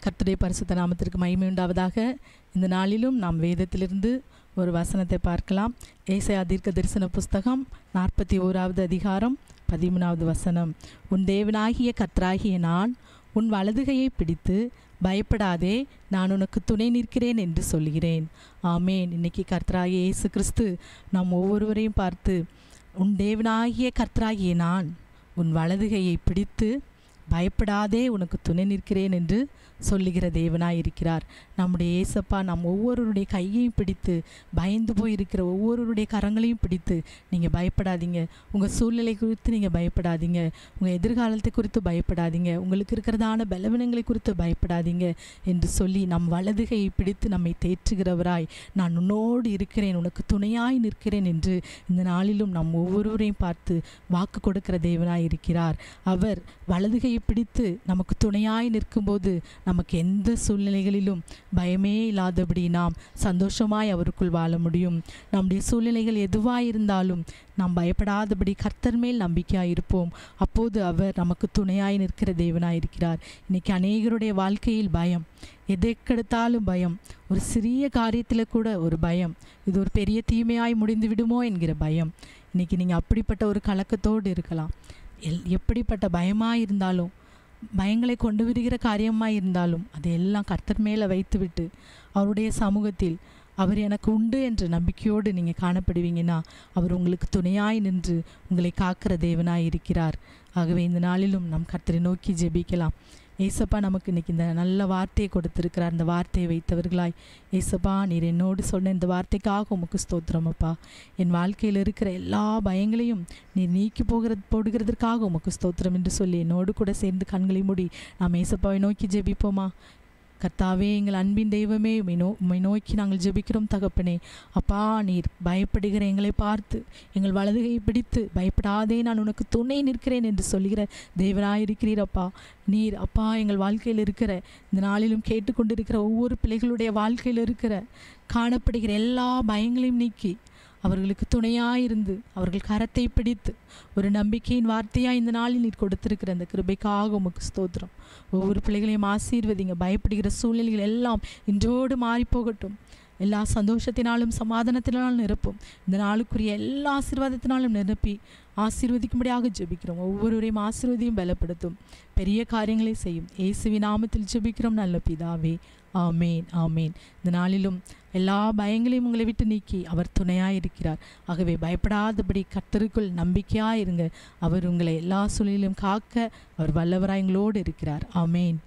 கர்த்தருடைய பரிசுத்த நாமத்திற்கு மகிமை உண்டாவதாக. இந்த நாளிலும் நாம் வேதத்திலிருந்து ஒரு வசனத்தை பார்க்கலாம். ஏசாயா தீர்க்க தரிசன புஸ்தகம் 41வது அதிகாரம் 13வது வசனம். உன் தேவனாகிய கர்த்தராகிய நான் உன் வலதுகையை பிடித்து பயப்படாதே, நான் உனக்கு துணை நிற்கிறேன் என்று சொல்கிறேன். ஆமேன். இன்னைக்கு கர்த்தராகிய இயேசு கிறிஸ்து நாம் ஒவ்வொருவரையும் பார்த்து, உன் தேவனாகிய கர்த்தராகிய நான் உன் வலதுகையை பிடித்து பயப்படாதே, உனக்கு துணை நிற்கிறேன் என்று சொல்லுகிற தேவனாய் இருக்கிறார். நம்முடைய ஏசப்பா நம் ஒவ்வொருவருடைய கையையும் பிடித்து, பயந்து போய் இருக்கிற ஒவ்வொருவருடைய கரங்களையும் பிடித்து, நீங்கள் பயப்படாதீங்க, உங்கள் சூழ்நிலை குறித்து நீங்கள் பயப்படாதீங்க, உங்கள் எதிர்காலத்தை குறித்து பயப்படாதீங்க, உங்களுக்கு இருக்கிறதான பலவீனங்களை குறித்து பயப்படாதீங்க என்று சொல்லி நம் வலதுகையை பிடித்து நம்மை தேற்றுகிறவராய், நான் உன்னோடு இருக்கிறேன், உனக்கு துணையாய் நிற்கிறேன் என்று இந்த நாளிலும் நம் ஒவ்வொருவரையும் பார்த்து வாக்கு கொடுக்கிற தேவனாய் இருக்கிறார். அவர் வலதுகையை பிடித்து நமக்கு துணையாய் நிற்கும்போது நமக்கு எந்த சூழ்நிலைகளிலும் பயமே இல்லாதபடி நாம் சந்தோஷமாய் அவருக்குள் வாழ முடியும். நம்முடைய சூழ்நிலைகள் எதுவாயிருந்தாலும் நாம் பயப்படாதபடி கர்த்தர் மேல் நம்பிக்கையாக இருப்போம். அப்போது அவர் நமக்கு துணையாய் நிற்கிற தேவனாய் இருக்கிறார். இன்றைக்கி அநேகருடைய வாழ்க்கையில் பயம், எதற்கெடுத்தாலும் பயம், ஒரு சிறிய காரியத்தில் கூட ஒரு பயம், இது ஒரு பெரிய தீமையாய் முடிந்து விடுமோ என்கிற பயம். இன்றைக்கி நீங்கள் அப்படிப்பட்ட ஒரு கலக்கத்தோடு இருக்கலாம். எப்படிப்பட்ட பயமாக இருந்தாலும், பயங்களை கொண்டு விடுகிற காரியமாக இருந்தாலும் அதையெல்லாம் கர்த்தர் மேலே வைத்துவிட்டு அவருடைய சமூகத்தில் அவர் எனக்கு உண்டு என்ற நம்பிக்கையோடு நீங்கள் காணப்படுவீங்கன்னா அவர் உங்களுக்கு துணையாய் நின்று உங்களை காக்கிற தேவனாய் இருக்கிறார். ஆகவே இந்த நாளிலும் நம் கர்த்தரை நோக்கி ஜெபிக்கலாம். ஏசப்பா நமக்கு இன்றைக்கி இந்த நல்ல வார்த்தையை கொடுத்திருக்கிறார். இந்த வார்த்தையை வைத்தவர்களாய், ஏசப்பா நீர் என்னோடு சொன்ன இந்த வார்த்தைக்காக உமக்கு ஸ்தோத்திரம் அப்பா. என் வாழ்க்கையில் இருக்கிற எல்லா பயங்களையும் நீர் நீக்கி போடுகிறதற்காக உமக்கு ஸ்தோத்திரம் என்று சொல்லி என்னோடு கூட சேர்ந்து கண்களை மூடி நாம் ஏசப்பாவை நோக்கி ஜெபிப்போமா. கர்த்தாவே, எங்கள் அன்பின் தெய்வமே, உம்மை நோக்கி நாங்கள் ஜெபிக்கிறோம் தகப்பனே. அப்பா, நீர் பயப்படுகிற எங்களை பார்த்து எங்கள் வலதுகையை பிடித்து பயப்படாதே, நான் உனக்கு துணை நிற்கிறேன் என்று சொல்லுகிற தேவனாயிருக்கிறீர் அப்பா. நீர் அப்பா எங்கள் வாழ்க்கையில் இருக்கிற இந்த நாளிலும் கேட்டுக்கொண்டிருக்கிற ஒவ்வொரு பிள்ளைகளுடைய வாழ்க்கையில் இருக்கிற காணப்படுகிற எல்லா பயங்களையும் நீக்கி அவர்களுக்கு துணையாயிருந்து அவர்கள் கரத்தை பிடித்து ஒரு நம்பிக்கையின் வார்த்தையாக இந்த நாளில் நீர் கொடுத்திருக்கிற அந்த கிருபைக்காக உமக்கு ஸ்தோத்திரம். ஒவ்வொரு பிள்ளைகளையும் ஆசீர்வதிங்க. பயப்படுகிற சூழ்நிலைகள் எல்லாம் இன்றோடு மாறி போகட்டும். எல்லா சந்தோஷத்தினாலும் சமாதானத்தினாலும் நிரப்பும். இந்த நாளுக்குரிய எல்லா ஆசீர்வாதத்தினாலும் நிரப்பி ஆசீர்வதிக்கும்படியாக ஜெபிக்கிறோம். ஒவ்வொருவரையும் ஆசீர்வதியும் பலப்படுத்தும். பெரிய காரியங்களை செய்யும். இயேசுவின் நாமத்தில் ஜெபிக்கிறோம் நல்ல பிதாவே. ஆமேன், ஆமேன். இந்த நாளிலும் எல்லா பயங்களையும் உங்களை விட்டு நீக்கி அவர் துணையாக இருக்கிறார். ஆகவே பயப்படாதபடி கர்த்தருக்குள் நம்பிக்கையாக இருங்க. அவர் உங்களை எல்லா சூழலிலும் காக்க அவர் வல்லவராய் எங்களோடு இருக்கிறார். ஆமேன்.